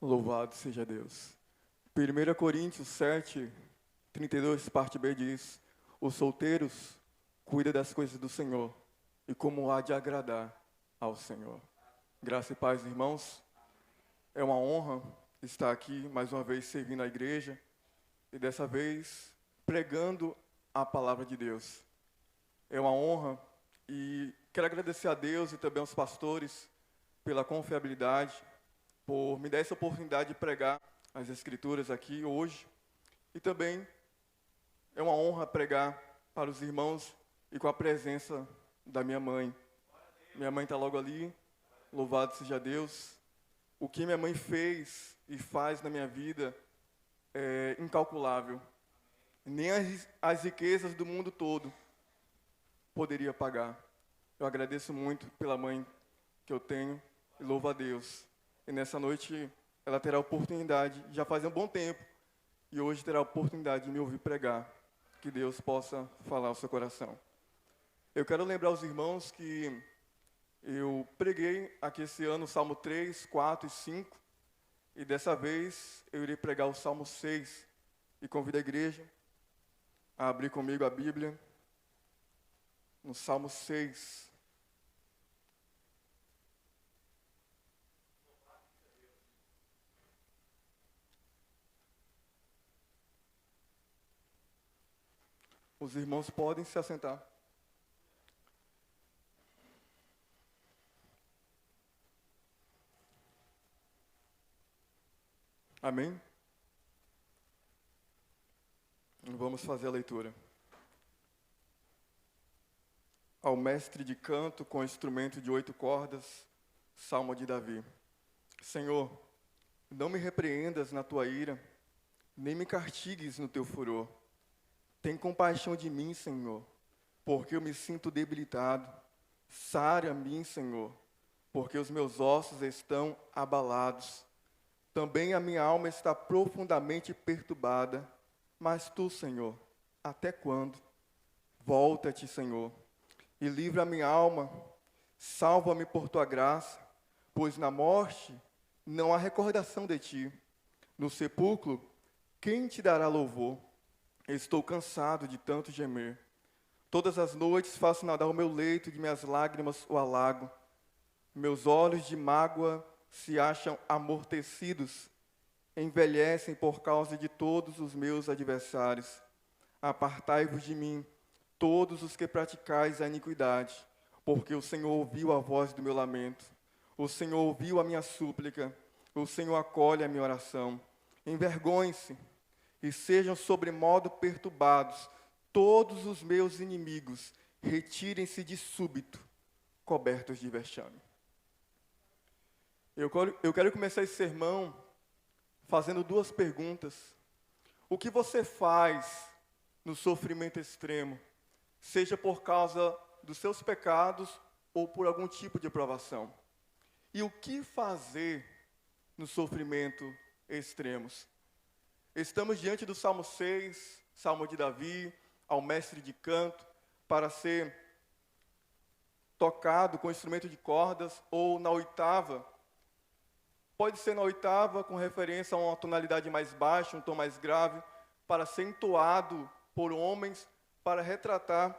Louvado seja Deus. 1 Coríntios 7, 32, parte B diz: os solteiros cuidam das coisas do Senhor e como há de agradar ao Senhor. Graça e paz, irmãos. É uma honra estar aqui mais uma vez servindo a igreja e dessa vez pregando a palavra de Deus. É uma honra e quero agradecer a Deus e também aos pastores pela confiabilidade, por me dar essa oportunidade de pregar as Escrituras aqui hoje. E também é uma honra pregar para os irmãos e com a presença da minha mãe. Minha mãe está logo ali, louvado seja Deus. O que minha mãe fez e faz na minha vida é incalculável. Nem as riquezas do mundo todo poderia pagar. Eu agradeço muito pela mãe que eu tenho e louvo a Deus. E nessa noite ela terá a oportunidade, já faz um bom tempo, e hoje terá a oportunidade de me ouvir pregar. Que Deus possa falar ao seu coração. Eu quero lembrar os irmãos que eu preguei aqui esse ano o Salmo 3, 4 e 5, e dessa vez eu irei pregar o Salmo 6, e convido a igreja a abrir comigo a Bíblia, no Salmo 6. Os irmãos podem se assentar. Amém? Vamos fazer a leitura. Ao mestre de canto com instrumento de 8 cordas, Salmo de Davi. Senhor, não me repreendas na tua ira, nem me castigues no teu furor. Tem compaixão de mim, Senhor, porque eu me sinto debilitado. Sara a mim, Senhor, porque os meus ossos estão abalados. Também a minha alma está profundamente perturbada. Mas tu, Senhor, até quando? Volta-te, Senhor, e livra a minha alma. Salva-me por tua graça, pois na morte não há recordação de ti. No sepulcro, quem te dará louvor? Estou cansado de tanto gemer. Todas as noites faço nadar o meu leito, de minhas lágrimas o alago. Meus olhos de mágoa se acham amortecidos, envelhecem por causa de todos os meus adversários. Apartai-vos de mim, todos os que praticais a iniquidade, porque o Senhor ouviu a voz do meu lamento. O Senhor ouviu a minha súplica, o Senhor acolhe a minha oração. Envergonhem-se e sejam sobremodo perturbados todos os meus inimigos, retirem-se de súbito, cobertos de vexame. Eu quero começar esse sermão fazendo 2 perguntas. O que você faz no sofrimento extremo, seja por causa dos seus pecados ou por algum tipo de provação? E o que fazer no sofrimento extremos? Estamos diante do Salmo 6, Salmo de Davi, ao mestre de canto, para ser tocado com instrumento de cordas, ou na oitava. Pode ser na oitava, com referência a uma tonalidade mais baixa, um tom mais grave, para ser entoado por homens, para retratar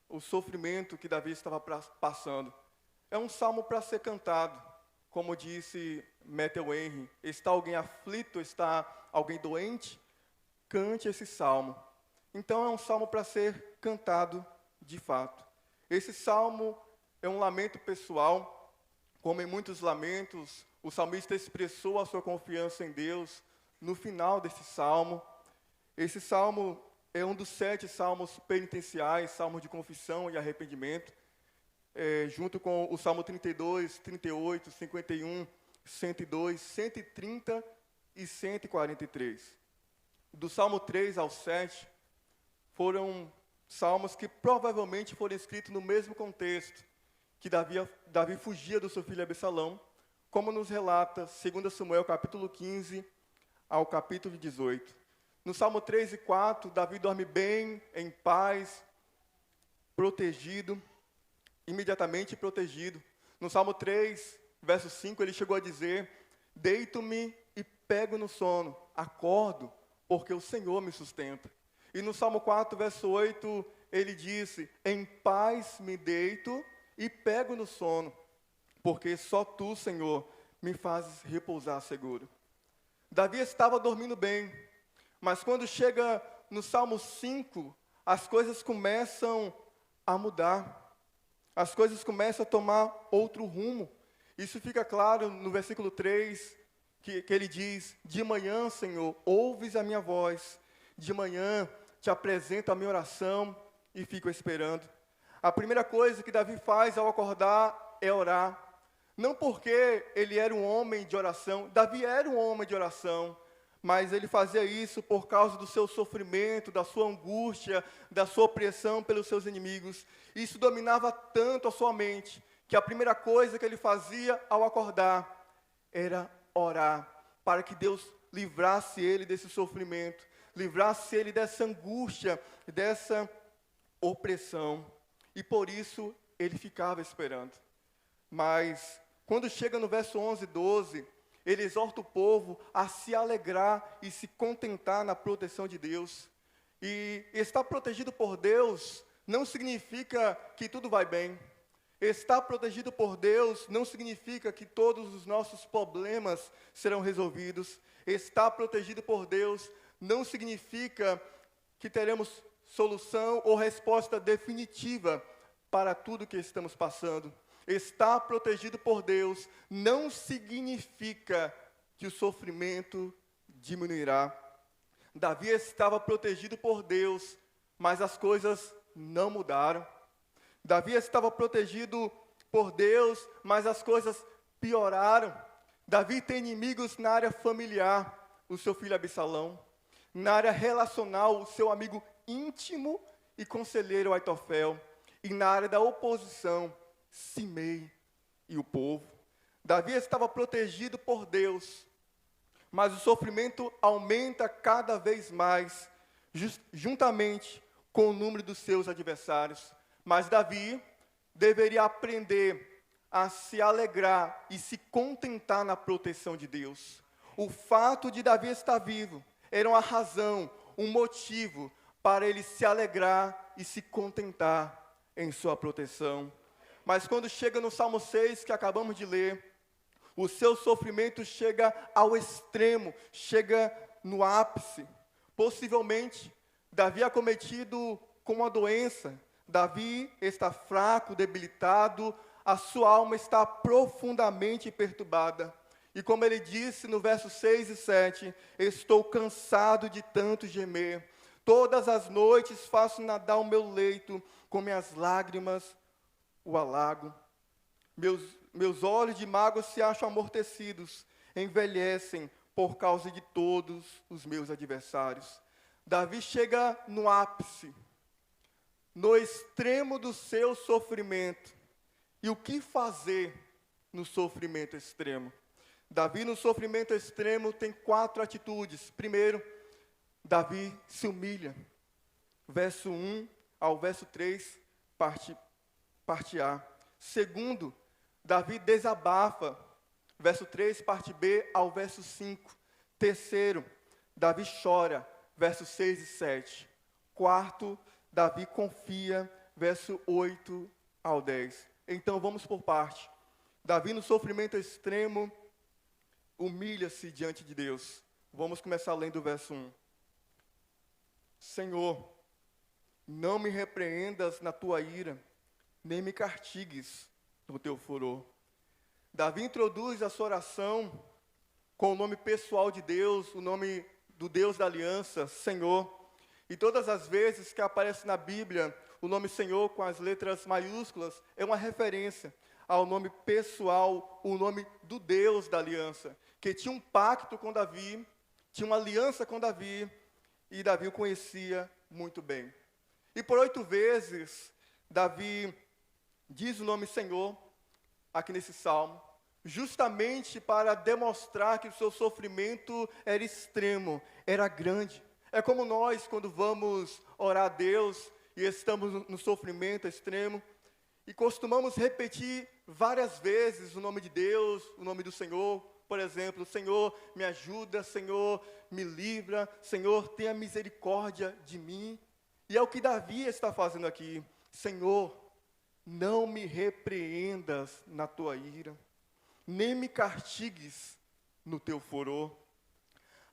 o sofrimento que Davi estava passando. É um salmo para ser cantado, como disse Matthew Henry. Está alguém aflito, está alguém doente? Cante esse salmo. Então é um salmo para ser cantado de fato. Esse salmo é um lamento pessoal, como em muitos lamentos, o salmista expressou a sua confiança em Deus no final desse salmo. Esse salmo é um dos 7 salmos penitenciais, salmos de confissão e arrependimento, junto com o Salmo 32, 38, 51, 102, 130 e 143. Do Salmo 3 ao 7, foram salmos que provavelmente foram escritos no mesmo contexto, que Davi fugia do seu filho Absalão, como nos relata 2 Samuel capítulo 15 ao capítulo 18. No Salmo 3 e 4, Davi dorme bem, em paz, protegido, imediatamente protegido. No Salmo 3, verso 5, ele chegou a dizer: deito-me e pego no sono, acordo, porque o Senhor me sustenta. E no Salmo 4, verso 8, ele disse: em paz me deito e pego no sono, porque só tu, Senhor, me fazes repousar seguro. Davi estava dormindo bem, mas quando chega no Salmo 5, as coisas começam a mudar. As coisas começam a tomar outro rumo. Isso fica claro no versículo 3, que ele diz: de manhã, Senhor, ouves a minha voz. De manhã te apresento a minha oração e fico esperando. A primeira coisa que Davi faz ao acordar é orar. Não porque ele era um homem de oração, Davi era um homem de oração, mas ele fazia isso por causa do seu sofrimento, da sua angústia, da sua opressão pelos seus inimigos. Isso dominava tanto a sua mente, que a primeira coisa que ele fazia ao acordar era orar, para que Deus livrasse ele desse sofrimento, livrasse ele dessa angústia, dessa opressão. E por isso ele ficava esperando. Mas quando chega no verso 11 e 12, ele exorta o povo a se alegrar e se contentar na proteção de Deus. E estar protegido por Deus não significa que tudo vai bem. Estar protegido por Deus não significa que todos os nossos problemas serão resolvidos. Estar protegido por Deus não significa que teremos solução ou resposta definitiva para tudo que estamos passando. Estar protegido por Deus não significa que o sofrimento diminuirá. Davi estava protegido por Deus, mas as coisas não mudaram. Davi estava protegido por Deus, mas as coisas pioraram. Davi tem inimigos na área familiar, o seu filho Absalão. Na área relacional, o seu amigo íntimo e conselheiro Aitofel. E na área da oposição, Simei e o povo. Davi estava protegido por Deus, mas o sofrimento aumenta cada vez mais, juntamente com o número dos seus adversários. Mas Davi deveria aprender a se alegrar e se contentar na proteção de Deus. O fato de Davi estar vivo era uma razão, um motivo para ele se alegrar e se contentar em sua proteção. Mas quando chega no Salmo 6, que acabamos de ler, o seu sofrimento chega ao extremo, chega no ápice. Possivelmente, Davi é acometido com uma doença. Davi está fraco, debilitado, a sua alma está profundamente perturbada. E como ele disse no versos 6 e 7, estou cansado de tanto gemer. Todas as noites faço nadar o meu leito, com minhas lágrimas o alago. Meus olhos de mágoa se acham amortecidos, envelhecem por causa de todos os meus adversários. Davi chega no ápice, no extremo do seu sofrimento. E o que fazer no sofrimento extremo? Davi, no sofrimento extremo, tem 4 atitudes. Primeiro, Davi se humilha. Verso 1 ao verso 3, parte A. Segundo, Davi desabafa. Verso 3, parte B ao verso 5. Terceiro, Davi chora. Versos 6 e 7. Quarto, Davi confia. Verso 8 ao 10. Então vamos por parte. Davi, no sofrimento extremo, humilha-se diante de Deus. Vamos começar lendo o verso 1. Senhor, não me repreendas na tua ira, nem me castigues no teu furor. Davi introduz a sua oração com o nome pessoal de Deus, o nome do Deus da aliança, Senhor. E todas as vezes que aparece na Bíblia o nome Senhor com as letras maiúsculas, é uma referência ao nome pessoal, o nome do Deus da aliança, que tinha um pacto com Davi, tinha uma aliança com Davi, e Davi o conhecia muito bem. E por 8 vezes, Davi diz o nome Senhor, aqui nesse salmo, justamente para demonstrar que o seu sofrimento era extremo, era grande. É como nós, quando vamos orar a Deus, e estamos no sofrimento extremo, e costumamos repetir várias vezes o nome de Deus, o nome do Senhor, por exemplo, Senhor, me ajuda, Senhor, me livra, Senhor, tenha misericórdia de mim. E é o que Davi está fazendo aqui. Senhor, não me repreendas na tua ira, nem me castigues no teu furor.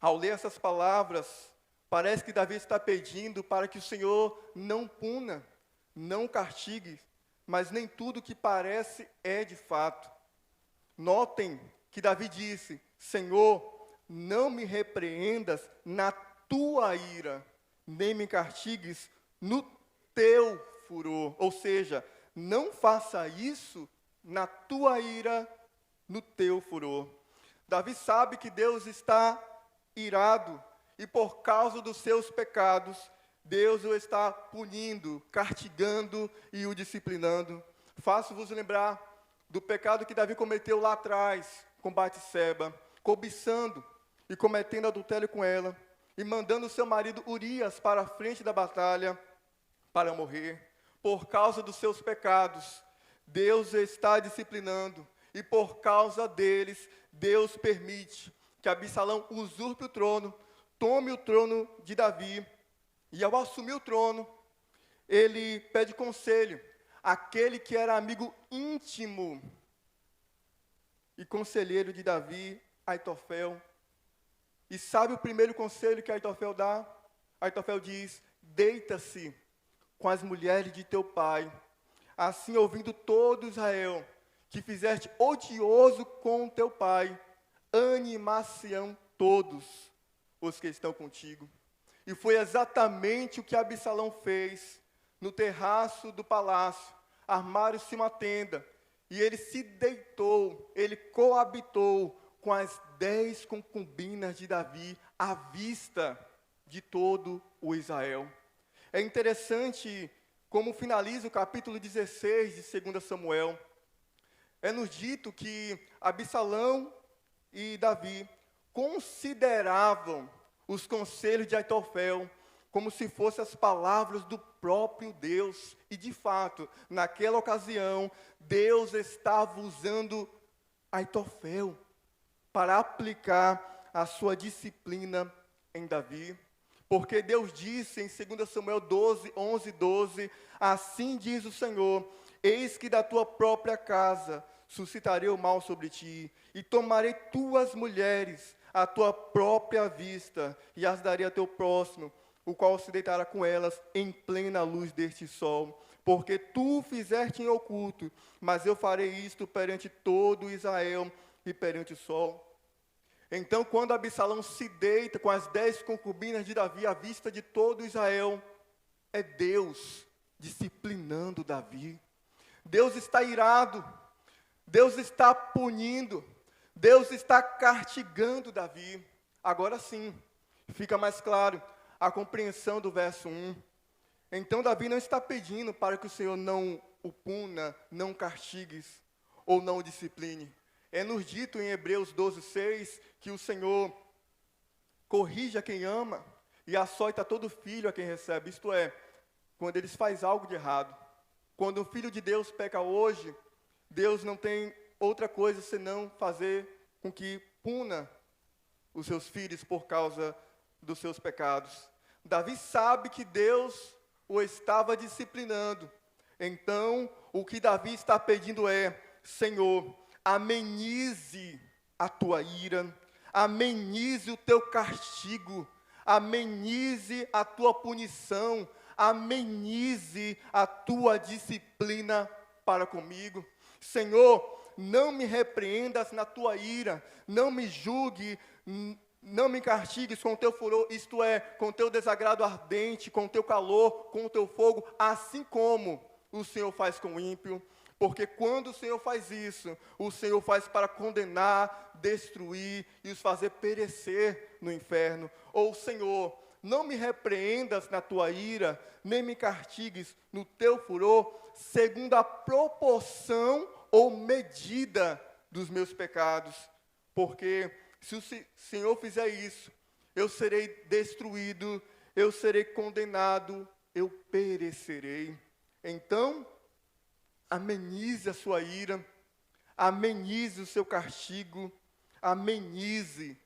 Ao ler essas palavras, parece que Davi está pedindo para que o Senhor não puna, não castigue, mas nem tudo que parece é de fato. Notem que Davi disse, Senhor, não me repreendas na tua ira, nem me castigues no teu furor. Ou seja, não faça isso na tua ira, no teu furor. Davi sabe que Deus está irado e por causa dos seus pecados, Deus o está punindo, castigando e o disciplinando. Faço-vos lembrar do pecado que Davi cometeu lá atrás, com Batseba, cobiçando e cometendo adultério com ela, e mandando seu marido Urias para a frente da batalha para morrer. Por causa dos seus pecados, Deus está disciplinando, e por causa deles, Deus permite que Absalão usurpe o trono, tome o trono de Davi, e ao assumir o trono, ele pede conselho àquele que era amigo íntimo e conselheiro de Davi, Aitofel. E sabe o primeiro conselho que Aitofel dá? Aitofel diz, deita-se com as mulheres de teu pai, assim ouvindo todo Israel, que fizeste odioso com teu pai, animar-se-ão todos os que estão contigo. E foi exatamente o que Absalão fez no terraço do palácio. Armaram-se uma tenda, e ele se deitou, ele coabitou com as 10 concubinas de Davi, à vista de todo o Israel. É interessante como finaliza o capítulo 16 de 2 Samuel. É nos dito que Absalão e Davi consideravam os conselhos de Aitofel como se fossem as palavras do próprio Deus. E de fato, naquela ocasião, Deus estava usando Aitofel para aplicar a sua disciplina em Davi. Porque Deus disse em 2 Samuel 12, 11, 12, assim diz o Senhor, eis que da tua própria casa suscitarei o mal sobre ti, e tomarei tuas mulheres à tua própria vista, e as darei a teu próximo, o qual se deitará com elas em plena luz deste sol. Porque tu fizeste em oculto, mas eu farei isto perante todo Israel e perante o sol. Então, quando Absalão se deita com as 10 concubinas de Davi à vista de todo Israel, é Deus disciplinando Davi. Deus está irado, Deus está punindo, Deus está castigando Davi. Agora sim, fica mais claro a compreensão do verso 1. Então, Davi não está pedindo para que o Senhor não o puna, não castigues ou não o discipline. É nos dito em Hebreus 12, 6, que o Senhor corrige a quem ama e açoita todo filho a quem recebe. Isto é, quando eles fazem algo de errado. Quando o Filho de Deus peca hoje, Deus não tem outra coisa senão fazer com que puna os seus filhos por causa dos seus pecados. Davi sabe que Deus o estava disciplinando. Então, o que Davi está pedindo é, Senhor, amenize a tua ira, amenize o teu castigo, amenize a tua punição, amenize a tua disciplina para comigo. Senhor, não me repreendas na tua ira, não me julgue, não me castigues com o teu furor, isto é, com o teu desagrado ardente, com o teu calor, com o teu fogo, assim como o Senhor faz com o ímpio. Porque quando o Senhor faz isso, o Senhor faz para condenar, destruir e os fazer perecer no inferno. Ou, Senhor, não me repreendas na tua ira, nem me castigues no teu furor, segundo a proporção ou medida dos meus pecados. Porque se o Senhor fizer isso, eu serei destruído, eu serei condenado, eu perecerei. Então, amenize a sua ira, amenize o seu castigo, amenize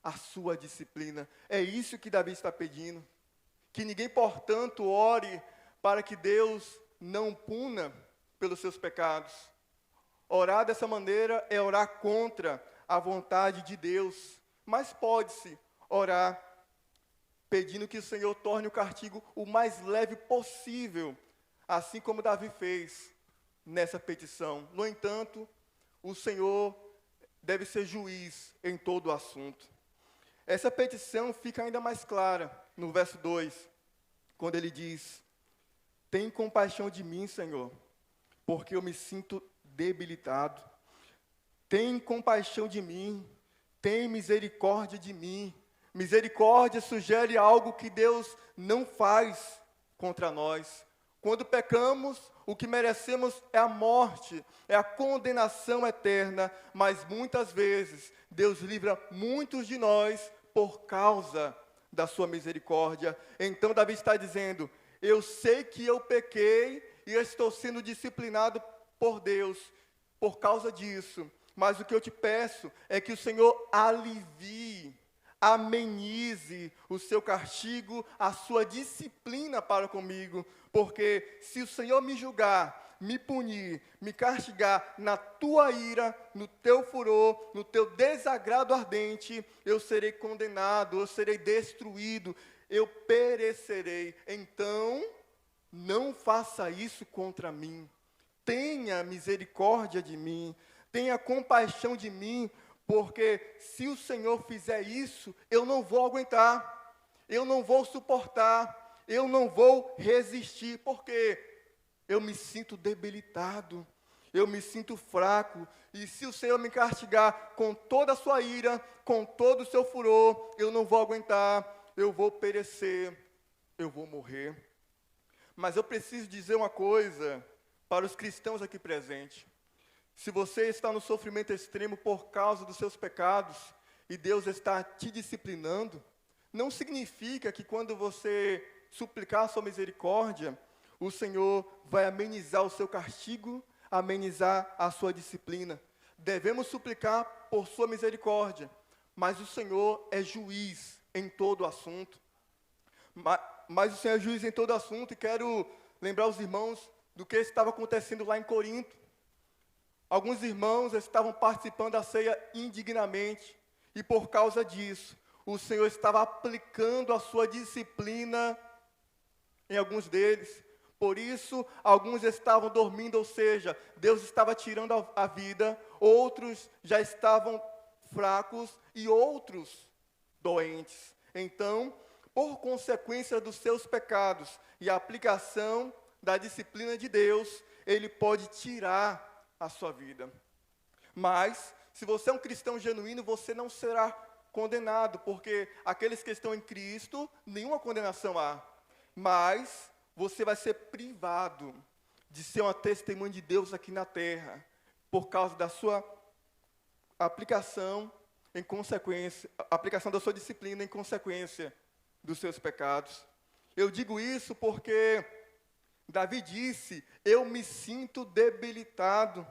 a sua disciplina. É isso que Davi está pedindo. Que ninguém, portanto, ore para que Deus não puna pelos seus pecados. Orar dessa maneira é orar contra a vontade de Deus. Mas pode-se orar pedindo que o Senhor torne o castigo o mais leve possível, assim como Davi fez nessa petição. No entanto, o Senhor deve ser juiz em todo o assunto. Essa petição fica ainda mais clara no verso 2, quando ele diz: tem compaixão de mim, Senhor, porque eu me sinto debilitado. Tem compaixão de mim, tem misericórdia de mim. Misericórdia sugere algo que Deus não faz contra nós. Quando pecamos, o que merecemos é a morte, é a condenação eterna, mas muitas vezes Deus livra muitos de nós por causa da sua misericórdia. Então Davi está dizendo: eu sei que eu pequei e eu estou sendo disciplinado por Deus por causa disso, mas o que eu te peço é que o Senhor alivie, amenize o seu castigo, a sua disciplina para comigo, porque se o Senhor me julgar, me punir, me castigar na tua ira, no teu furor, no teu desagrado ardente, eu serei condenado, eu serei destruído, eu perecerei. Então, não faça isso contra mim. Tenha misericórdia de mim, tenha compaixão de mim, porque se o Senhor fizer isso, eu não vou aguentar, eu não vou suportar, eu não vou resistir, porque eu me sinto debilitado, eu me sinto fraco, e se o Senhor me castigar com toda a sua ira, com todo o seu furor, eu não vou aguentar, eu vou perecer, eu vou morrer. Mas eu preciso dizer uma coisa para os cristãos aqui presentes. Se você está no sofrimento extremo por causa dos seus pecados, e Deus está te disciplinando, não significa que quando você suplicar a sua misericórdia, o Senhor vai amenizar o seu castigo, amenizar a sua disciplina. Devemos suplicar por sua misericórdia, mas o Senhor é juiz em todo o assunto. Mas o Senhor é juiz em todo o assunto, e quero lembrar os irmãos do que estava acontecendo lá em Corinto. Alguns irmãos estavam participando da ceia indignamente, e por causa disso, o Senhor estava aplicando a sua disciplina em alguns deles. Por isso, alguns estavam dormindo, ou seja, Deus estava tirando a vida, outros já estavam fracos e outros doentes. Então, por consequência dos seus pecados e a aplicação da disciplina de Deus, Ele pode tirar a sua vida. Mas, se você é um cristão genuíno, você não será condenado, porque aqueles que estão em Cristo, nenhuma condenação há. Mas você vai ser privado de ser uma testemunha de Deus aqui na terra, por causa da sua aplicação em consequência, aplicação da sua disciplina em consequência dos seus pecados. Eu digo isso porque Davi disse: eu me sinto debilitado,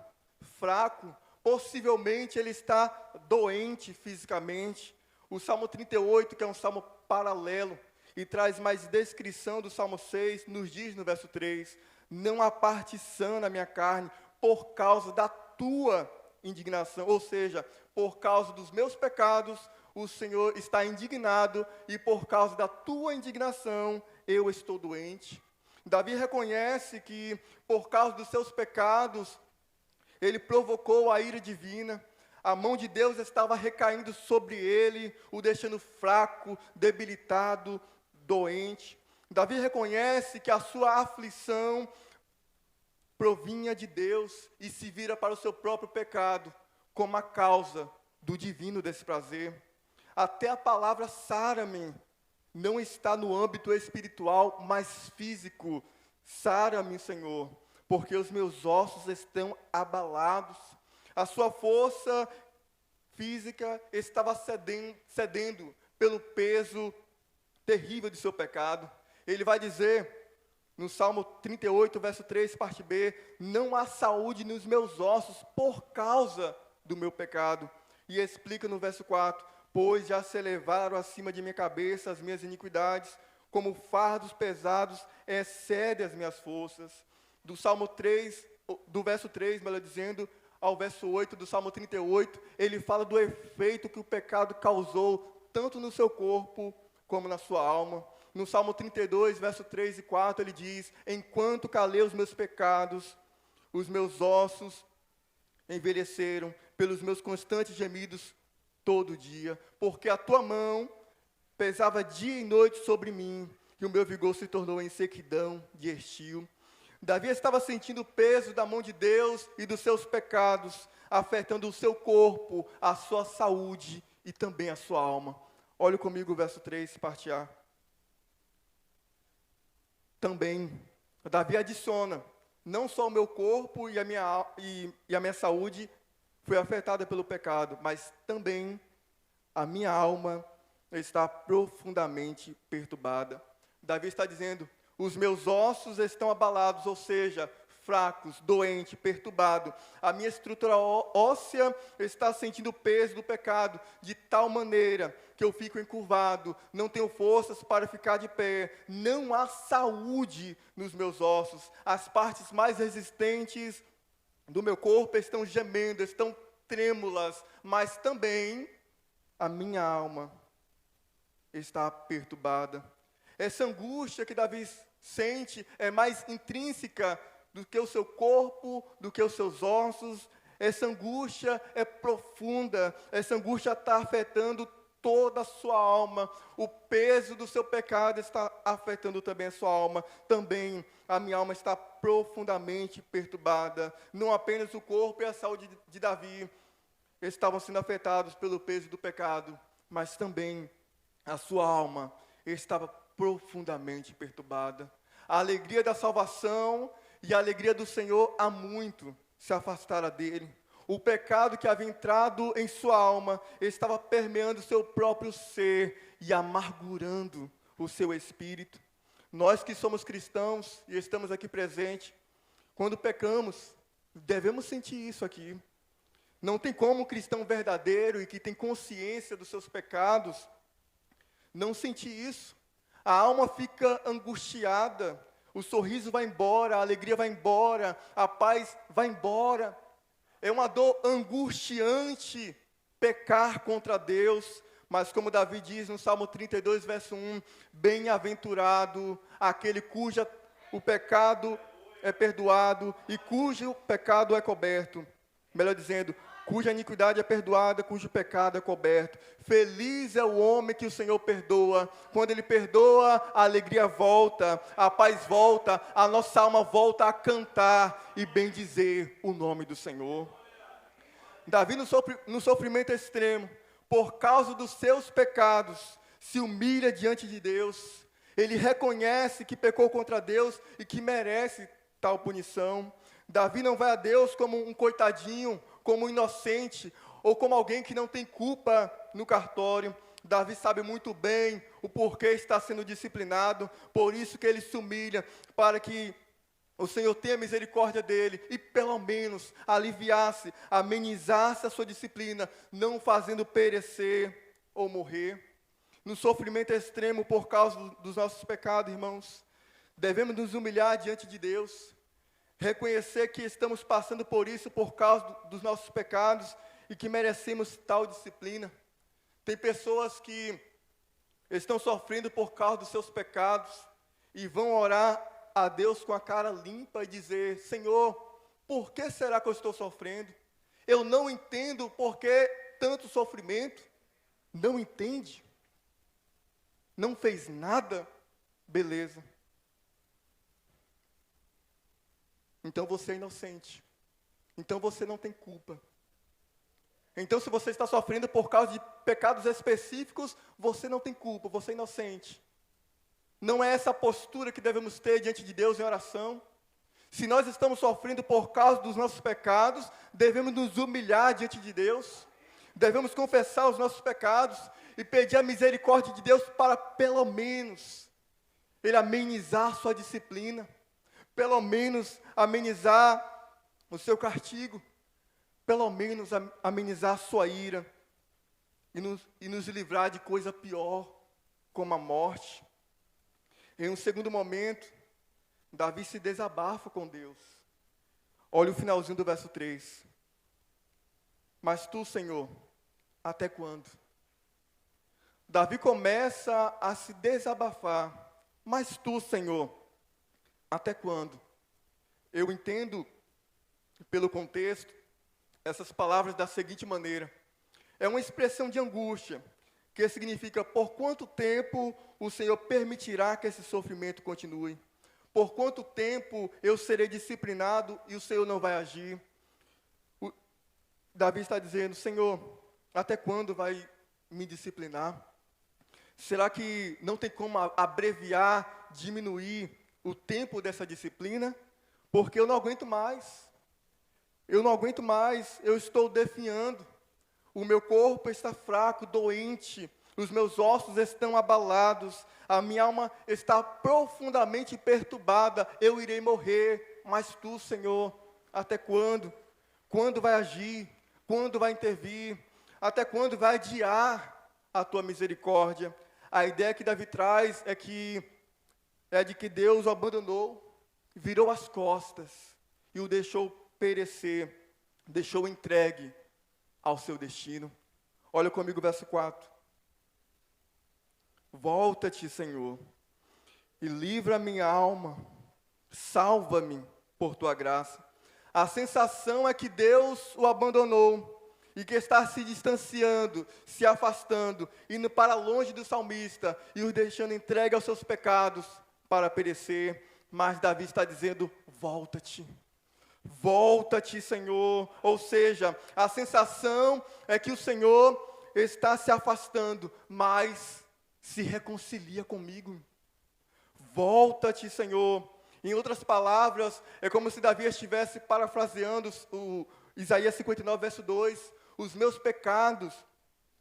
fraco, possivelmente ele está doente fisicamente. O Salmo 38, que é um salmo paralelo, e traz mais descrição do Salmo 6, nos diz no verso 3, não há parte sã na minha carne, por causa da tua indignação, ou seja, por causa dos meus pecados, o Senhor está indignado, e por causa da tua indignação, eu estou doente. Davi reconhece que, por causa dos seus pecados, ele provocou a ira divina, a mão de Deus estava recaindo sobre ele, o deixando fraco, debilitado, doente. Davi reconhece que a sua aflição provinha de Deus e se vira para o seu próprio pecado, como a causa do divino desprazer. Até a palavra sara-me não está no âmbito espiritual, mas físico. Sara-me, Senhor, porque os meus ossos estão abalados. A sua força física estava cedendo pelo peso terrível de seu pecado. Ele vai dizer, no Salmo 38, verso 3, parte B, não há saúde nos meus ossos por causa do meu pecado. E explica no verso 4, pois já se elevaram acima de minha cabeça as minhas iniquidades, como fardos pesados excedem as minhas forças. Do Salmo 3, do verso 3, melhor dizendo, ao verso 8 do Salmo 38, ele fala do efeito que o pecado causou, tanto no seu corpo como na sua alma. No Salmo 32, verso 3 e 4, ele diz, enquanto calei os meus pecados, os meus ossos envelheceram pelos meus constantes gemidos todo dia, porque a tua mão pesava dia e noite sobre mim, e o meu vigor se tornou em sequidão de estio. Davi estava sentindo o peso da mão de Deus e dos seus pecados, afetando o seu corpo, a sua saúde e também a sua alma. Olhe comigo o verso 3, parte A. Também, Davi adiciona, não só o meu corpo e a minha saúde foi afetada pelo pecado, mas também a minha alma está profundamente perturbada. Davi está dizendo, os meus ossos estão abalados, ou seja, fracos, doente, perturbado. A minha estrutura óssea está sentindo o peso do pecado, de tal maneira que eu fico encurvado, não tenho forças para ficar de pé, não há saúde nos meus ossos. As partes mais resistentes do meu corpo estão gemendo, estão trêmulas, mas também a minha alma está perturbada. Essa angústia que Davi sente é mais intrínseca do que o seu corpo, do que os seus ossos. Essa angústia é profunda, essa angústia está afetando toda a sua alma. O peso do seu pecado está afetando também a sua alma. Também a minha alma está profundamente perturbada. Não apenas o corpo e a saúde de Davi estavam sendo afetados pelo peso do pecado, mas também a sua alma estava profundamente perturbada. A alegria da salvação e a alegria do Senhor há muito se afastaram dele. O pecado que havia entrado em sua alma estava permeando seu próprio ser e amargurando o seu espírito. Nós que somos cristãos e estamos aqui presentes, quando pecamos, devemos sentir isso aqui. Não tem como um cristão verdadeiro e que tem consciência dos seus pecados não sentir isso. A alma fica angustiada, o sorriso vai embora, a alegria vai embora, a paz vai embora. É uma dor angustiante pecar contra Deus, mas como Davi diz no Salmo 32, verso 1, bem-aventurado aquele cujo o pecado é perdoado e cujo pecado é coberto. Melhor dizendo, cuja iniquidade é perdoada, cujo pecado é coberto. Feliz é o homem que o Senhor perdoa. Quando Ele perdoa, a alegria volta, a paz volta, a nossa alma volta a cantar e bendizer o nome do Senhor. Davi, no sofrimento extremo, por causa dos seus pecados, se humilha diante de Deus. Ele reconhece que pecou contra Deus e que merece tal punição. Davi não vai a Deus como um coitadinho, como um inocente, ou como alguém que não tem culpa no cartório. Davi sabe muito bem o porquê está sendo disciplinado, por isso que ele se humilha, para que o Senhor tenha misericórdia dele e pelo menos aliviasse, amenizasse a sua disciplina, não fazendo perecer ou morrer. No sofrimento extremo por causa dos nossos pecados, irmãos, devemos nos humilhar diante de Deus, reconhecer que estamos passando por isso por causa dos nossos pecados e que merecemos tal disciplina. Tem pessoas que estão sofrendo por causa dos seus pecados e vão orar a Deus com a cara limpa e dizer, Senhor, por que será que eu estou sofrendo? Eu não entendo por que tanto sofrimento. Não entende? Não fez nada? Beleza. Então você é inocente. Então você não tem culpa. Então se você está sofrendo por causa de pecados específicos, você não tem culpa, você é inocente. Não é essa a postura que devemos ter diante de Deus em oração. Se nós estamos sofrendo por causa dos nossos pecados, devemos nos humilhar diante de Deus. Devemos confessar os nossos pecados e pedir a misericórdia de Deus para pelo menos Ele amenizar sua disciplina. Pelo menos amenizar o seu castigo, pelo menos amenizar a sua ira, e nos livrar de coisa pior, como a morte. Em um segundo momento, Davi se desabafa com Deus. Olha o finalzinho do verso 3. Mas tu, Senhor, até quando? Davi começa a se desabafar. Mas tu, Senhor, até quando? Eu entendo, pelo contexto, essas palavras da seguinte maneira. É uma expressão de angústia, que significa por quanto tempo o Senhor permitirá que esse sofrimento continue? Por quanto tempo eu serei disciplinado e o Senhor não vai agir? Davi está dizendo, Senhor, até quando vai me disciplinar? Será que não tem como abreviar, diminuir o tempo dessa disciplina? Porque eu não aguento mais. Eu não aguento mais, eu estou definhando. O meu corpo está fraco, doente, os meus ossos estão abalados, a minha alma está profundamente perturbada, eu irei morrer, mas tu, Senhor, até quando? Quando vai agir? Quando vai intervir? Até quando vai adiar a tua misericórdia? A ideia que Davi traz é de que Deus o abandonou, virou as costas e o deixou perecer, deixou entregue ao seu destino. Olha comigo o verso 4. Volta-te, Senhor, e livra a minha alma, salva-me por tua graça. A sensação é que Deus o abandonou e que está se distanciando, se afastando, indo para longe do salmista e o deixando entregue aos seus pecados para perecer. Mas Davi está dizendo, volta-te. Volta-te, Senhor. Ou seja, a sensação é que o Senhor está se afastando, mas se reconcilia comigo. Volta-te, Senhor. Em outras palavras, é como se Davi estivesse parafraseando o Isaías 59, verso 2. Os meus pecados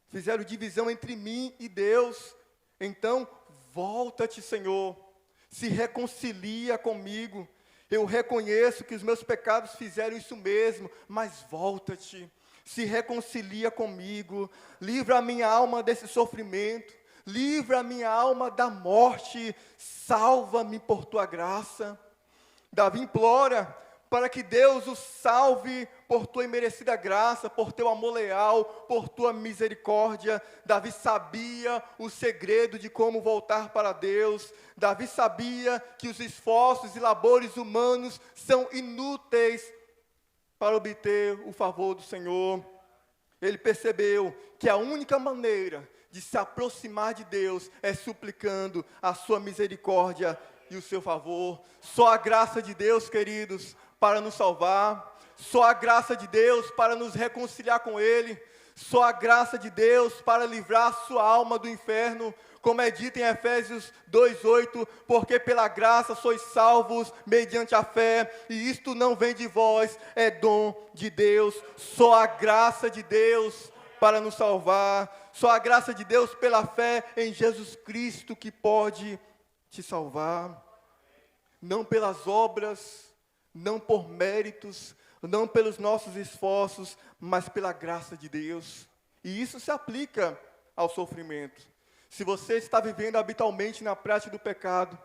fizeram divisão entre mim e Deus. Então, volta-te, Senhor. Se reconcilia comigo. Eu reconheço que os meus pecados fizeram isso mesmo, mas volta-te, se reconcilia comigo, livra a minha alma desse sofrimento, livra a minha alma da morte, salva-me por tua graça. Davi implora para que Deus o salve por tua imerecida graça, por teu amor leal, por tua misericórdia. Davi sabia o segredo de como voltar para Deus. Davi sabia que os esforços e labores humanos são inúteis para obter o favor do Senhor. Ele percebeu que a única maneira de se aproximar de Deus é suplicando a sua misericórdia e o seu favor. Só a graça de Deus, queridos, para nos salvar, só a graça de Deus para nos reconciliar com Ele, só a graça de Deus para livrar a sua alma do inferno, como é dito em Efésios 2:8, porque pela graça sois salvos mediante a fé, e isto não vem de vós, é dom de Deus. Só a graça de Deus para nos salvar, só a graça de Deus pela fé em Jesus Cristo que pode te salvar, não pelas obras, não por méritos, não pelos nossos esforços, mas pela graça de Deus. E isso se aplica ao sofrimento. Se você está vivendo habitualmente na prática do pecado,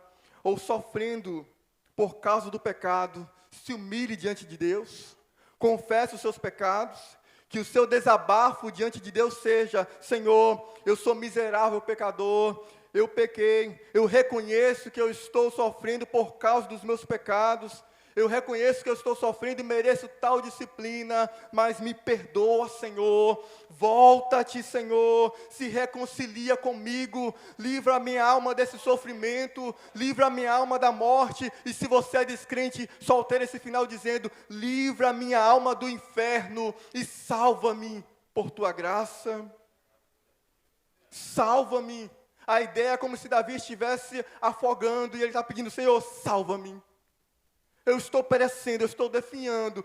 ou sofrendo por causa do pecado, se humilhe diante de Deus, confesse os seus pecados, que o seu desabafo diante de Deus seja: Senhor, eu sou miserável pecador, eu pequei, eu reconheço que eu estou sofrendo por causa dos meus pecados, eu reconheço que eu estou sofrendo e mereço tal disciplina, mas me perdoa, Senhor. Volta-te, Senhor, se reconcilia comigo, livra a minha alma desse sofrimento, livra a minha alma da morte. E se você é descrente, solteiro esse final dizendo: livra a minha alma do inferno e salva-me por tua graça. Salva-me. A ideia é como se Davi estivesse afogando e ele está pedindo: Senhor, salva-me. Eu estou perecendo, eu estou definhando.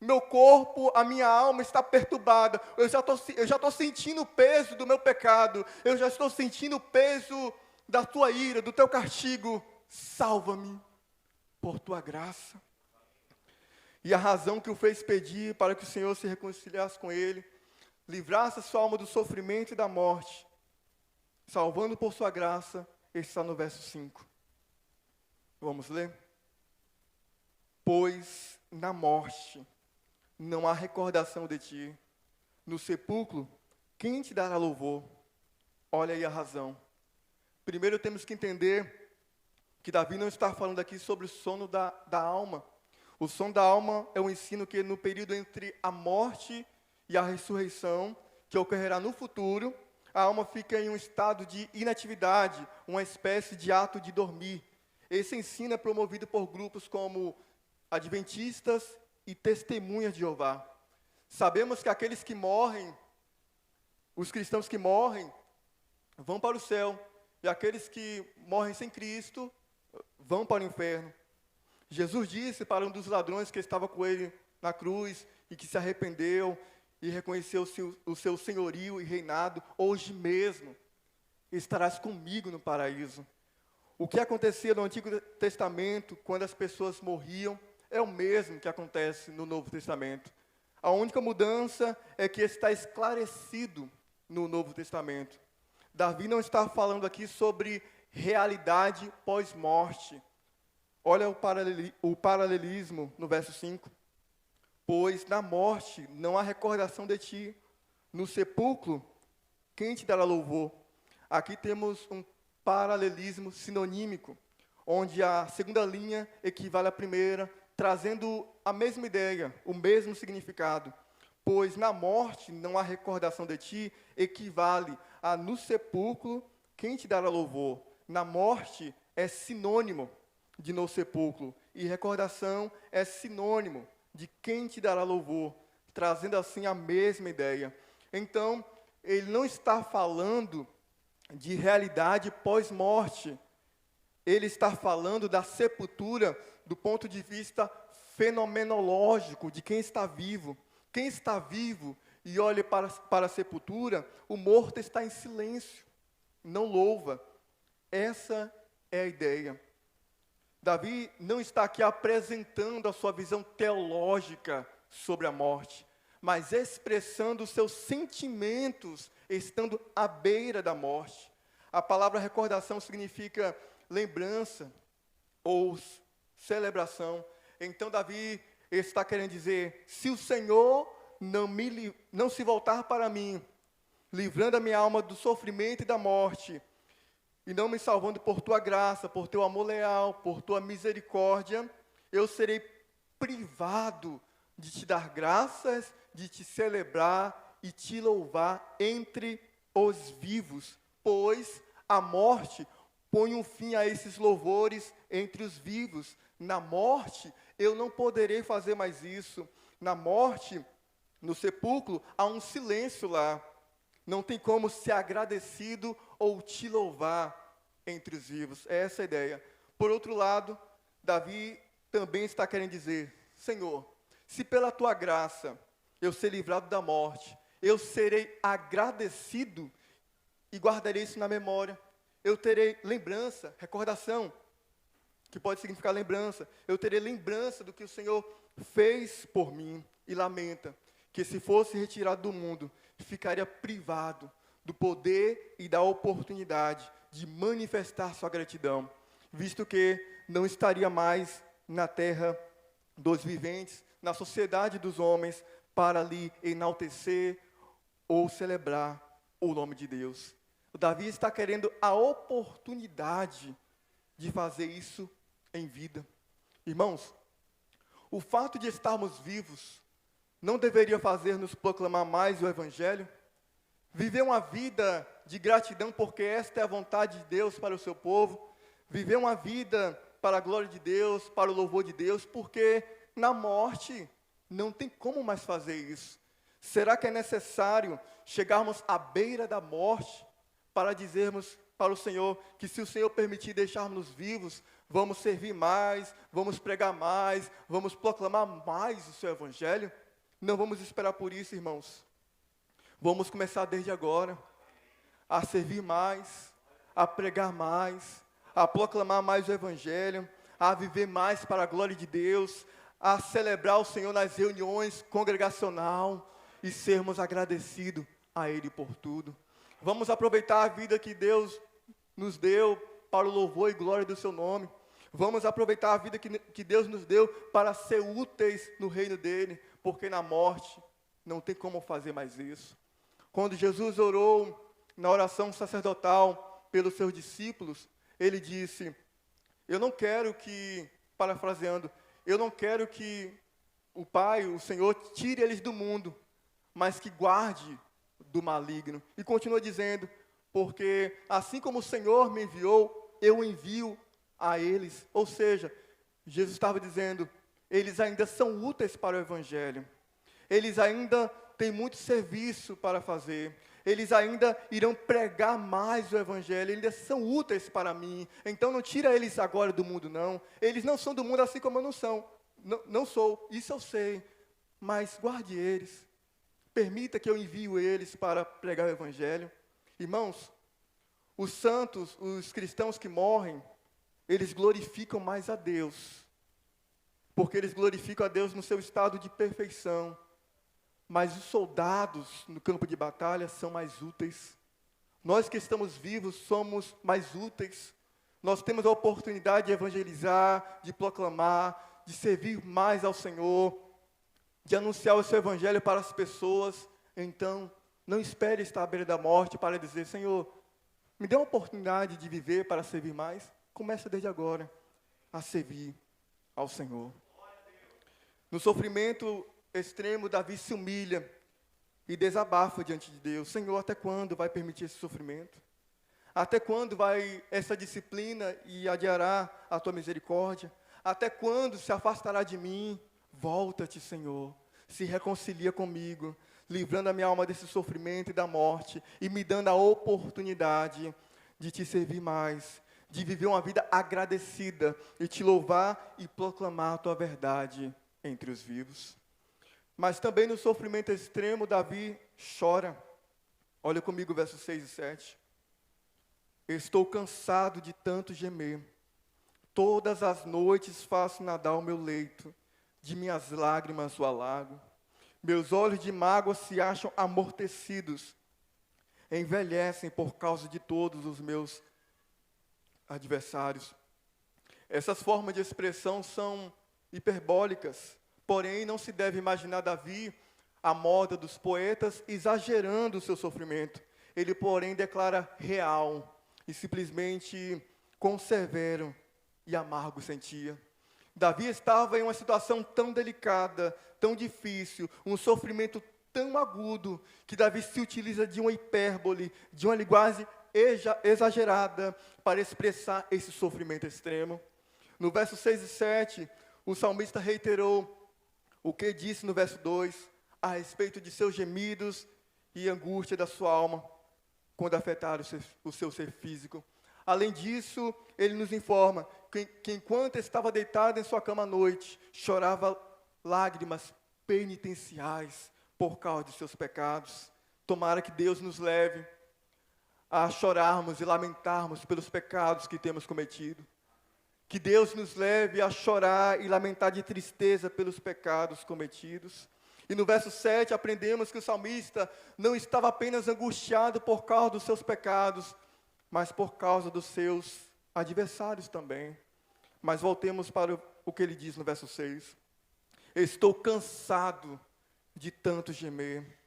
Meu corpo, a minha alma está perturbada. Eu já estou sentindo o peso do meu pecado. Eu já estou sentindo o peso da tua ira, do teu castigo. Salva-me por tua graça. E a razão que o fez pedir para que o Senhor se reconciliasse com ele livrasse a sua alma do sofrimento e da morte, salvando por sua graça, está no verso 5. Vamos ler? Pois na morte não há recordação de ti, no sepulcro, quem te dará louvor? Olha aí a razão. Primeiro temos que entender que Davi não está falando aqui sobre o sono da alma. O sono da alma é um ensino que no período entre a morte e a ressurreição, que ocorrerá no futuro, a alma fica em um estado de inatividade, uma espécie de ato de dormir. Esse ensino é promovido por grupos como adventistas e testemunhas de Jeová. Sabemos que aqueles que morrem, os cristãos que morrem, vão para o céu, e aqueles que morrem sem Cristo vão para o inferno. Jesus disse para um dos ladrões que estava com ele na cruz e que se arrependeu e reconheceu o seu senhorio e reinado: hoje mesmo estarás comigo no paraíso. O que acontecia no Antigo Testamento, quando as pessoas morriam, é o mesmo que acontece no Novo Testamento. A única mudança é que está esclarecido no Novo Testamento. Davi não está falando aqui sobre realidade pós-morte. Olha o paralelismo no verso 5. Pois na morte não há recordação de ti, no sepulcro, quem te dará louvor? Aqui temos um paralelismo sinonímico, onde a segunda linha equivale à primeira, trazendo a mesma ideia, o mesmo significado. Pois na morte não há recordação de ti, equivale a no sepulcro, quem te dará louvor? Na morte é sinônimo de no sepulcro, e recordação é sinônimo de quem te dará louvor, trazendo assim a mesma ideia. Então, ele não está falando de realidade pós-morte, ele está falando da sepultura do ponto de vista fenomenológico de quem está vivo. Quem está vivo e olha para a sepultura, o morto está em silêncio, não louva. Essa é a ideia. Davi não está aqui apresentando a sua visão teológica sobre a morte, mas expressando os seus sentimentos, estando à beira da morte. A palavra recordação significa lembrança ou celebração. Então Davi está querendo dizer: se o Senhor não se voltar para mim, livrando a minha alma do sofrimento e da morte, e não me salvando por tua graça, por teu amor leal, por tua misericórdia, eu serei privado de te dar graças, de te celebrar e te louvar entre os vivos, pois a morte põe um fim a esses louvores entre os vivos. Na morte, eu não poderei fazer mais isso. Na morte, no sepulcro, há um silêncio lá. Não tem como ser agradecido ou te louvar entre os vivos. É essa a ideia. Por outro lado, Davi também está querendo dizer: Senhor, se pela tua graça eu ser livrado da morte, eu serei agradecido e guardarei isso na memória. Eu terei lembrança, recordação, que pode significar lembrança. Eu terei lembrança do que o Senhor fez por mim, e lamenta que, se fosse retirado do mundo, ficaria privado do poder e da oportunidade de manifestar sua gratidão, visto que não estaria mais na terra dos viventes, na sociedade dos homens, para lhe enaltecer ou celebrar o nome de Deus. O Davi está querendo a oportunidade de fazer isso em vida. Irmãos, o fato de estarmos vivos não deveria fazer-nos proclamar mais o Evangelho? Viver uma vida de gratidão, porque esta é a vontade de Deus para o seu povo. Viver uma vida para a glória de Deus, para o louvor de Deus, porque na morte não tem como mais fazer isso. Será que é necessário chegarmos à beira da morte para dizermos para o Senhor que, se o Senhor permitir deixarmos vivos, vamos servir mais, vamos pregar mais, vamos proclamar mais o seu Evangelho? Não vamos esperar por isso, irmãos. Vamos começar desde agora a servir mais, a pregar mais, a proclamar mais o Evangelho, a viver mais para a glória de Deus, a celebrar o Senhor nas reuniões congregacional. e sermos agradecidos a Ele por tudo. Vamos aproveitar a vida que Deus nos deu para o louvor e glória do seu nome. Vamos aproveitar a vida que Deus nos deu para ser úteis no reino dele, porque na morte não tem como fazer mais isso. Quando Jesus orou na oração sacerdotal pelos seus discípulos, ele disse, eu não quero que, parafraseando, eu não quero que o Pai, o Senhor, tire eles do mundo, mas que guarde do maligno. E continua dizendo, porque assim como o Senhor me enviou, eu envio a eles. Ou seja, Jesus estava dizendo, eles ainda são úteis para o Evangelho. Eles ainda têm muito serviço para fazer. Eles ainda irão pregar mais o Evangelho. Eles ainda são úteis para mim. Então não tira eles agora do mundo, não. Eles não são do mundo assim como eu não sou. Não sou, isso eu sei. Mas guarde eles. Permita que eu envie eles para pregar o Evangelho. Irmãos, os santos, os cristãos que morrem, eles glorificam mais a Deus, porque eles glorificam a Deus no seu estado de perfeição. Mas os soldados no campo de batalha são mais úteis. Nós que estamos vivos somos mais úteis. Nós temos a oportunidade de evangelizar, de proclamar, de servir mais ao Senhor, de anunciar o seu evangelho para as pessoas. Então, não espere estar à beira da morte para dizer, Senhor, me dê uma oportunidade de viver para servir mais. Começa desde agora a servir ao Senhor. No sofrimento extremo, Davi se humilha e desabafa diante de Deus. Senhor, até quando vai permitir esse sofrimento? Até quando vai essa disciplina e adiará a tua misericórdia? Até quando se afastará de mim? Volta-te, Senhor, se reconcilia comigo, livrando a minha alma desse sofrimento e da morte, e me dando a oportunidade de te servir mais, de viver uma vida agradecida, e te louvar e proclamar a tua verdade entre os vivos. Mas também no sofrimento extremo, Davi chora. Olha comigo o verso 6 e 7. Estou cansado de tanto gemer. Todas as noites faço nadar o meu leito. De minhas lágrimas o alago. Meus olhos de mágoa se acham amortecidos. Envelhecem por causa de todos os meus adversários. Essas formas de expressão são hiperbólicas. Porém, não se deve imaginar Davi, à moda dos poetas, exagerando o seu sofrimento. Ele, porém, declara real e simplesmente quão severo e amargo sentia. Davi estava em uma situação tão delicada, tão difícil, um sofrimento tão agudo, que Davi se utiliza de uma hipérbole, de uma linguagem exagerada para expressar esse sofrimento extremo. No verso 6 e 7, o salmista reiterou o que disse no verso 2, a respeito de seus gemidos e angústia da sua alma, quando afetaram o seu ser físico. Além disso, ele nos informa que enquanto estava deitado em sua cama à noite, chorava lágrimas penitenciais por causa de seus pecados. Tomara que Deus nos leve a chorarmos e lamentarmos pelos pecados que temos cometido. Que Deus nos leve a chorar e lamentar de tristeza pelos pecados cometidos. E no verso 7 aprendemos que o salmista não estava apenas angustiado por causa dos seus pecados, mas por causa dos seus adversários também. Mas voltemos para o que ele diz no verso 6. Estou cansado de tanto gemer.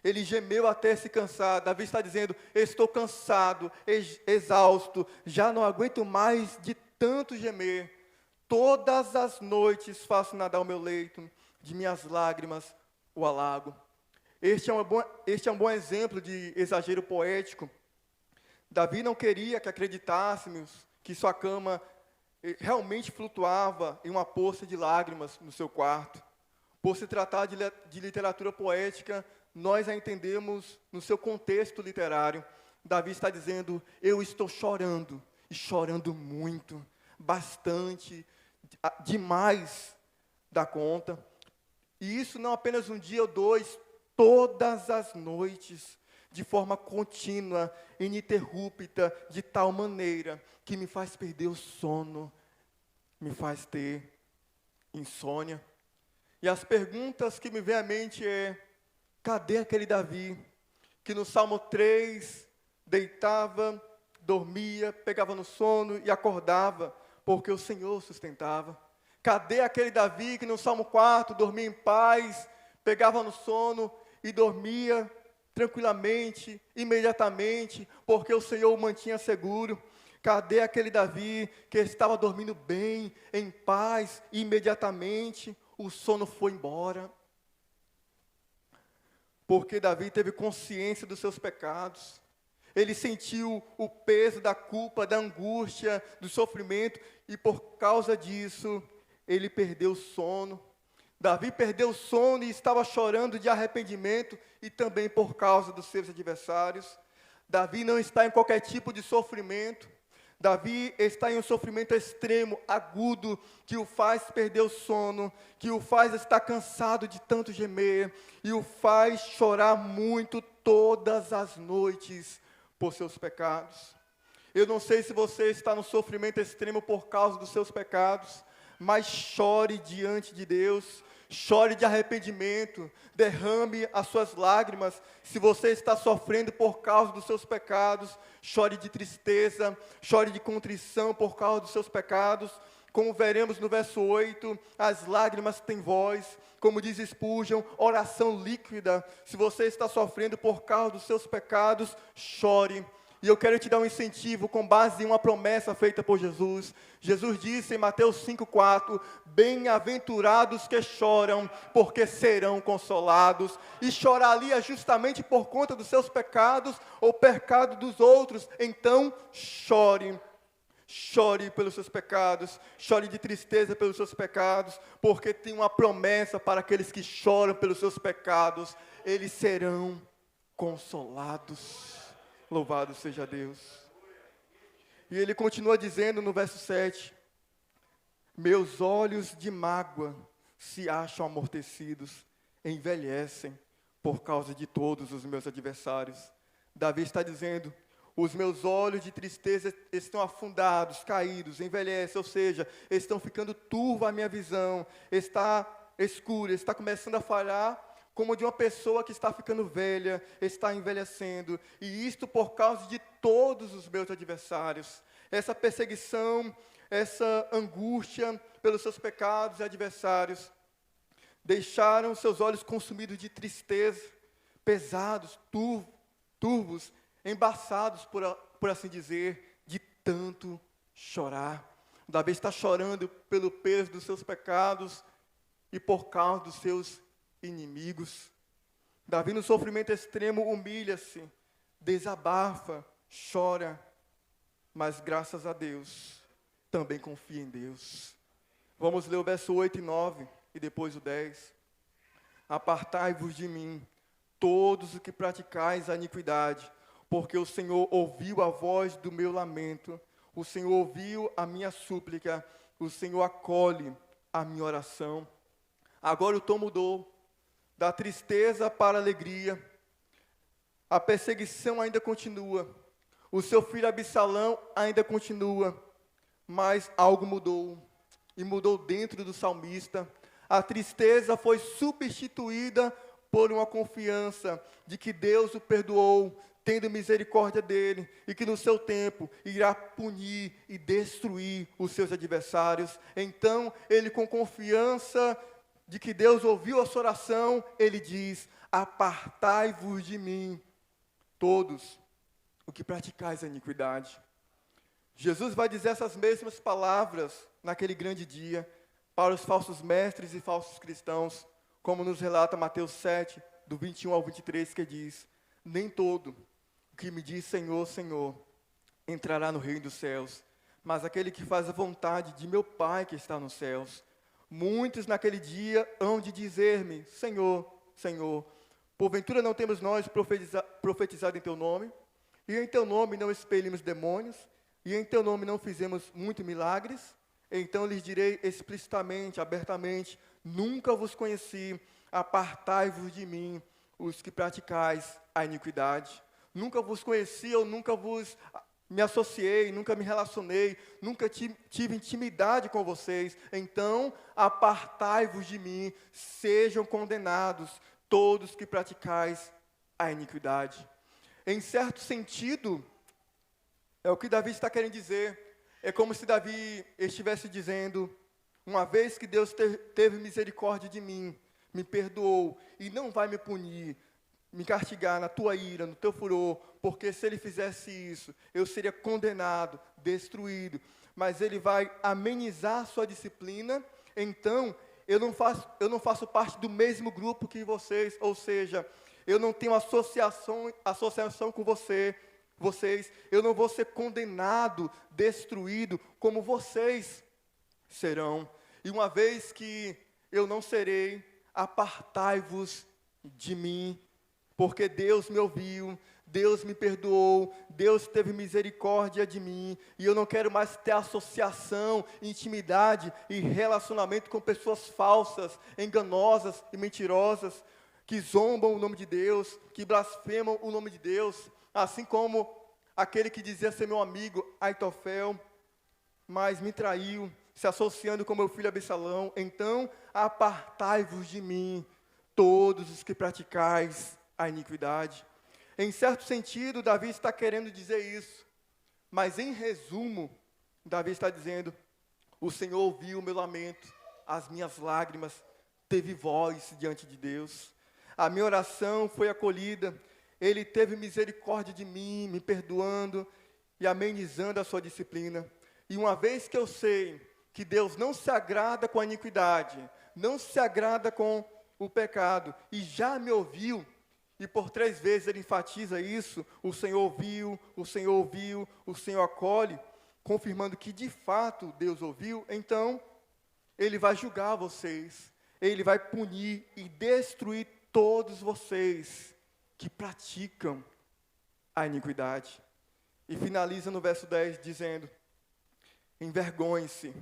Ele gemeu até se cansar. Davi está dizendo, estou cansado, exausto, já não aguento mais de tanto gemer. Todas as noites faço nadar o meu leito, de minhas lágrimas o alago. Este é um bom exemplo de exagero poético. Davi não queria que acreditássemos que sua cama realmente flutuava em uma poça de lágrimas no seu quarto. Por se tratar de literatura poética, nós a entendemos no seu contexto literário. Davi está dizendo, eu estou chorando, e chorando muito, bastante, demais da conta. E isso não apenas um dia ou dois, todas as noites, de forma contínua, ininterrupta, de tal maneira que me faz perder o sono, me faz ter insônia. E as perguntas que me vêm à mente é, Cadê aquele Davi que no Salmo 3 deitava, dormia, pegava no sono e acordava, porque o Senhor sustentava? Cadê aquele Davi que no Salmo 4 dormia em paz, pegava no sono e dormia tranquilamente, imediatamente, porque o Senhor o mantinha seguro? Cadê aquele Davi que estava dormindo bem, em paz, e imediatamente o sono foi embora? Porque Davi teve consciência dos seus pecados. Ele sentiu o peso da culpa, da angústia, do sofrimento, e por causa disso, ele perdeu o sono. Davi perdeu o sono e estava chorando de arrependimento, e também por causa dos seus adversários. Davi não está em qualquer tipo de sofrimento. Davi está em um sofrimento extremo, agudo, que o faz perder o sono, que o faz estar cansado de tanto gemer, e o faz chorar muito todas as noites por seus pecados. Eu não sei se você está no sofrimento extremo por causa dos seus pecados, mas chore diante de Deus, chore de arrependimento, derrame as suas lágrimas. Se você está sofrendo por causa dos seus pecados, chore de tristeza, chore de contrição por causa dos seus pecados. Como veremos no verso 8, as lágrimas têm voz, como diz Spurgeon, oração líquida. Se você está sofrendo por causa dos seus pecados, chore. E eu quero te dar um incentivo com base em uma promessa feita por Jesus. Jesus disse em Mateus 5,4, bem-aventurados que choram, porque serão consolados. E chorar ali é justamente por conta dos seus pecados, ou pecado dos outros. Então, chore. Chore pelos seus pecados, chore de tristeza pelos seus pecados, porque tem uma promessa para aqueles que choram pelos seus pecados, eles serão consolados. Louvado seja Deus. E ele continua dizendo no verso 7, meus olhos de mágoa se acham amortecidos, envelhecem por causa de todos os meus adversários. Davi está dizendo, os meus olhos de tristeza estão afundados, caídos, envelhecem, ou seja, estão ficando turva a minha visão, está escura, está começando a falhar, como de uma pessoa que está ficando velha, está envelhecendo, e isto por causa de todos os meus adversários. Essa perseguição, essa angústia pelos seus pecados e adversários, deixaram seus olhos consumidos de tristeza, pesados, turvos, embaçados, por assim dizer, de tanto chorar. Davi está chorando pelo peso dos seus pecados e por causa dos seus inimigos. Davi, no sofrimento extremo, humilha-se, desabafa, chora, mas graças a Deus, também confia em Deus. Vamos ler o verso 8 e 9, e depois o 10. Apartai-vos de mim, todos os que praticais a iniquidade, porque o Senhor ouviu a voz do meu lamento, o Senhor ouviu a minha súplica, o Senhor acolhe a minha oração. Agora o tom mudou, da tristeza para a alegria. A perseguição ainda continua, o seu filho Absalão ainda continua, mas algo mudou, e mudou dentro do salmista. A tristeza foi substituída por uma confiança de que Deus o perdoou, tendo misericórdia dele, e que no seu tempo irá punir e destruir os seus adversários. Então, ele, com confiança de que Deus ouviu a sua oração, ele diz, apartai-vos de mim, todos o que praticais a iniquidade. Jesus vai dizer essas mesmas palavras naquele grande dia, para os falsos mestres e falsos cristãos, como nos relata Mateus 7, do 21 ao 23, que diz, nem todo o que me diz Senhor, Senhor, entrará no reino dos céus, mas aquele que faz a vontade de meu Pai que está nos céus. Muitos naquele dia hão de dizer-me, Senhor, Senhor, porventura não temos nós profetizado em Teu nome? E em Teu nome não expelimos demônios? E em Teu nome não fizemos muitos milagres? Então lhes direi explicitamente, abertamente, nunca vos conheci, apartai-vos de mim, os que praticais a iniquidade. Nunca vos conheci, eu nunca vos me associei, nunca me relacionei, nunca tive intimidade com vocês. Então, apartai-vos de mim, sejam condenados todos que praticais a iniquidade. Em certo sentido, é o que Davi está querendo dizer. É como se Davi estivesse dizendo, uma vez que Deus teve misericórdia de mim, me perdoou e não vai me punir, me castigar na tua ira, no teu furor, porque se ele fizesse isso, eu seria condenado, destruído. Mas ele vai amenizar sua disciplina, então eu não faço parte do mesmo grupo que vocês, ou seja, eu não tenho associação com vocês, eu não vou ser condenado, destruído, como vocês serão. E uma vez que eu não serei, apartai-vos de mim, porque Deus me ouviu, Deus me perdoou, Deus teve misericórdia de mim, e eu não quero mais ter associação, intimidade e relacionamento com pessoas falsas, enganosas e mentirosas, que zombam o nome de Deus, que blasfemam o nome de Deus, assim como aquele que dizia ser meu amigo, Aitofel, mas me traiu, se associando com meu filho Absalão. Então, apartai-vos de mim, todos os que praticais a iniquidade. Em certo sentido, Davi está querendo dizer isso, mas em resumo, Davi está dizendo, o Senhor ouviu o meu lamento, as minhas lágrimas, teve voz diante de Deus, a minha oração foi acolhida, Ele teve misericórdia de mim, me perdoando e amenizando a sua disciplina. E uma vez que eu sei que Deus não se agrada com a iniquidade, não se agrada com o pecado, e já me ouviu, e por 3 vezes ele enfatiza isso, o Senhor ouviu, o Senhor ouviu, o Senhor acolhe, confirmando que de fato Deus ouviu, então Ele vai julgar vocês, Ele vai punir e destruir todos vocês que praticam a iniquidade. E finaliza no verso 10 dizendo, envergonhem-se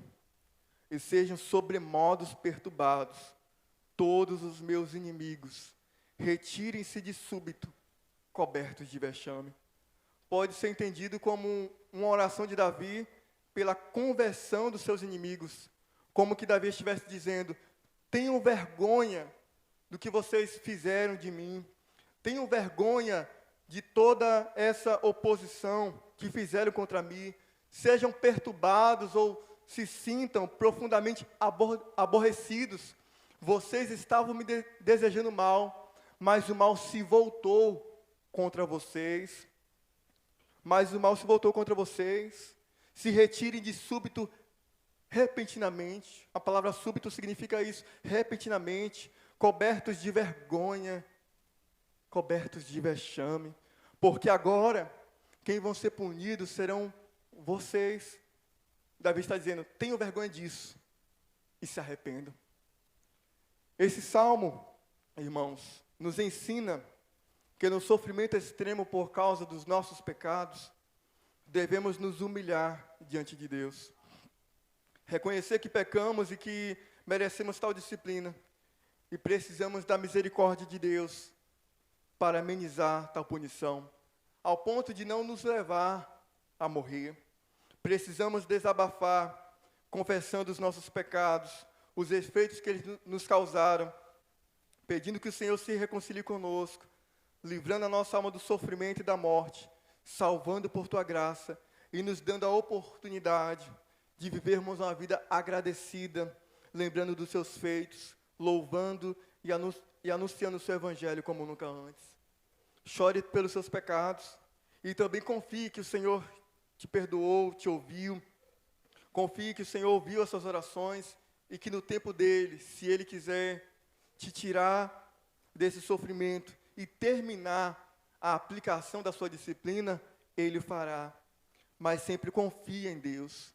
e sejam sobremodos perturbados todos os meus inimigos, retirem-se de súbito, cobertos de vexame. Pode ser entendido como uma oração de Davi pela conversão dos seus inimigos, como que Davi estivesse dizendo, tenham vergonha do que vocês fizeram de mim, tenham vergonha de toda essa oposição que fizeram contra mim, sejam perturbados ou se sintam profundamente aborrecidos. Vocês estavam me desejando mal, mas o mal se voltou contra vocês. Se retirem de súbito, repentinamente. A palavra súbito significa isso, repentinamente, cobertos de vergonha, cobertos de vexame, porque agora, quem vão ser punidos serão vocês. Davi está dizendo, tenham vergonha disso, e se arrependam. Esse salmo, irmãos, nos ensina que no sofrimento extremo por causa dos nossos pecados, devemos nos humilhar diante de Deus. Reconhecer que pecamos e que merecemos tal disciplina, e precisamos da misericórdia de Deus para amenizar tal punição, ao ponto de não nos levar a morrer. Precisamos desabafar, confessando os nossos pecados, os efeitos que eles nos causaram, pedindo que o Senhor se reconcilie conosco, livrando a nossa alma do sofrimento e da morte, salvando por Tua graça e nos dando a oportunidade de vivermos uma vida agradecida, lembrando dos Seus feitos, louvando e anunciando o Seu Evangelho como nunca antes. Chore pelos seus pecados e também confie que o Senhor te perdoou, te ouviu. Confie que o Senhor ouviu as suas orações e que no tempo dele, se Ele quiser te tirar desse sofrimento e terminar a aplicação da sua disciplina, Ele o fará. Mas sempre confie em Deus.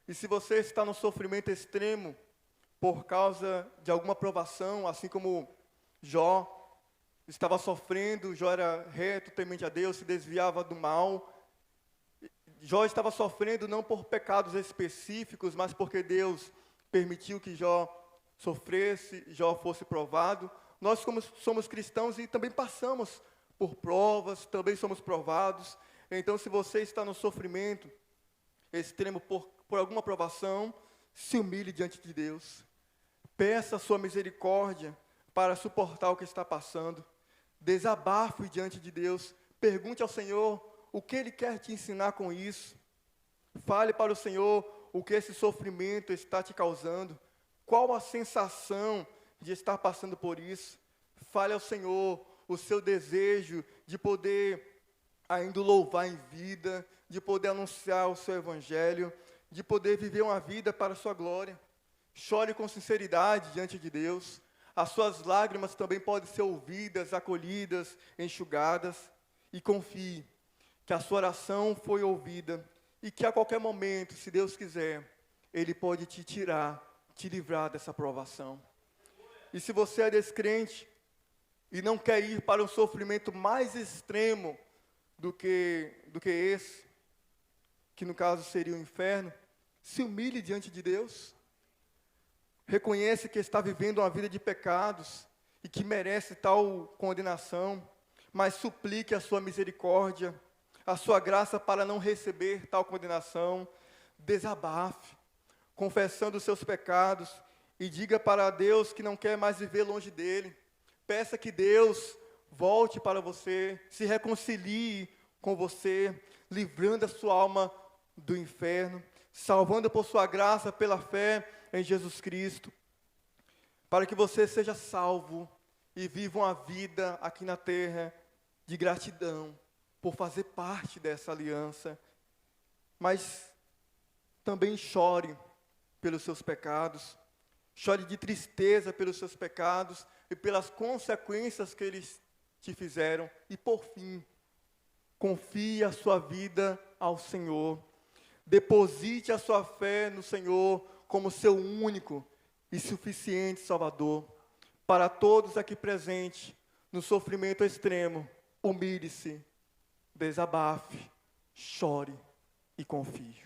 E se você está no sofrimento extremo por causa de alguma provação, assim como Jó estava sofrendo, Jó era reto, temente a Deus, se desviava do mal. Jó estava sofrendo não por pecados específicos, mas porque Deus permitiu que Jó sofresse, Jó fosse provado. Nós como somos cristãos e também passamos por provas, também somos provados. Então, se você está no sofrimento extremo por alguma provação, se humilhe diante de Deus. Peça a sua misericórdia para suportar o que está passando. Desabafe diante de Deus. Pergunte ao Senhor o que Ele quer te ensinar com isso. Fale para o Senhor o que esse sofrimento está te causando. Qual a sensação de estar passando por isso? Fale ao Senhor o seu desejo de poder ainda louvar em vida, de poder anunciar o seu evangelho, de poder viver uma vida para a sua glória. Chore com sinceridade diante de Deus. As suas lágrimas também podem ser ouvidas, acolhidas, enxugadas. E confie que a sua oração foi ouvida e que a qualquer momento, se Deus quiser, Ele pode te tirar, te livrar dessa provação. E se você é descrente e não quer ir para um sofrimento mais extremo do que esse, que no caso seria o inferno, se humilhe diante de Deus. Reconhece que está vivendo uma vida de pecados e que merece tal condenação, mas suplique a sua misericórdia, a sua graça para não receber tal condenação. Desabafe, confessando os seus pecados, e diga para Deus que não quer mais viver longe dele. Peça que Deus volte para você, se reconcilie com você, livrando a sua alma do inferno, salvando por sua graça, pela fé em Jesus Cristo, para que você seja salvo e viva uma vida aqui na terra de gratidão por fazer parte dessa aliança, mas também chore pelos seus pecados, chore de tristeza pelos seus pecados e pelas consequências que eles te fizeram, e por fim, confie a sua vida ao Senhor, deposite a sua fé no Senhor como seu único e suficiente Salvador. Para todos aqui presentes, no sofrimento extremo, humilhe-se, desabafe, chore e confie.